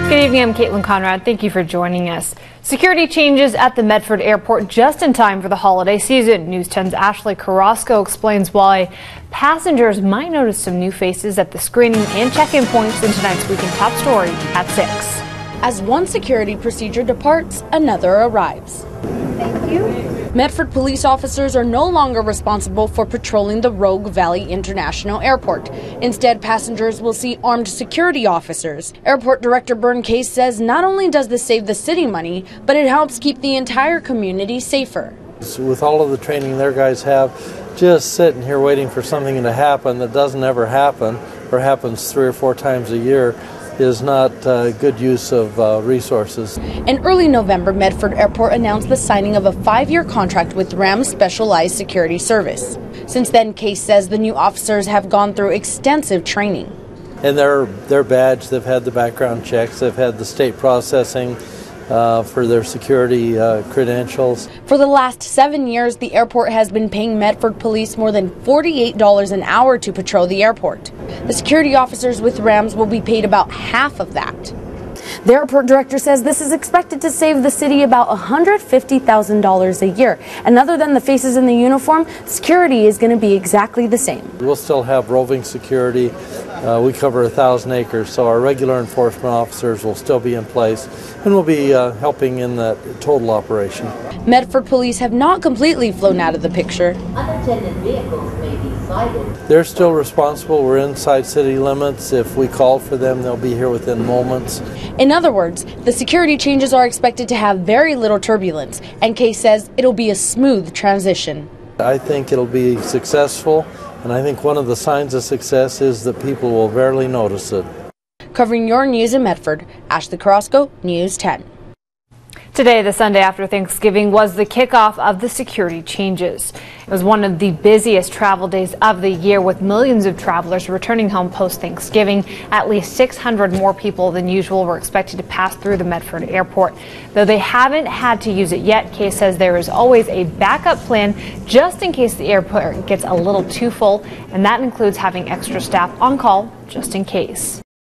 Good evening, I'm Caitlin Conrad. Thank you for joining us. Security changes at the Medford Airport just in time for the holiday season. News 10's Ashley Carrasco explains why passengers might notice some new faces at the screening and check-in points in tonight's Weekend Top Story at 6. As one security procedure departs, another arrives. Thank you. Medford police officers are no longer responsible for patrolling the Rogue Valley International Airport. Instead, passengers will see armed security officers. Airport Director Bern Case says not only does this save the city money, but it helps keep the entire community safer. With all of the training their guys have, just sitting here waiting for something to happen that doesn't ever happen or happens 3 or 4 times a year is not good use of resources. In early November, Medford Airport announced the signing of a 5-year contract with Rams Specialized Security Service. Since then, Case says the new officers have gone through extensive training. And their badge, they've had the background checks, they've had the state processing for their security credentials. For the last 7 years, the airport has been paying Medford police more than $48 an hour to patrol the airport. The security officers with Rams will be paid about half of that. The airport director says this is expected to save the city about $150,000 a year. And other than the faces in the uniform, security is going to be exactly the same. We'll still have roving security. We cover 1,000 acres, so our regular enforcement officers will still be in place and will be helping in that total operation. Medford police have not completely flown out of the picture. Unattended vehicles may be cited. They're still responsible. We're inside city limits. If we call for them, they'll be here within moments. In other words, the security changes are expected to have very little turbulence, and Case says it'll be a smooth transition. I think it'll be successful, and I think one of the signs of success is that people will barely notice it. Covering your news in Medford, Ashley Carrasco, News 10. Today, the Sunday after Thanksgiving, was the kickoff of the security changes. It was one of the busiest travel days of the year, with millions of travelers returning home post-Thanksgiving. At least 600 more people than usual were expected to pass through the Medford Airport. Though they haven't had to use it yet, Case says there is always a backup plan just in case the airport gets a little too full, and that includes having extra staff on call just in case.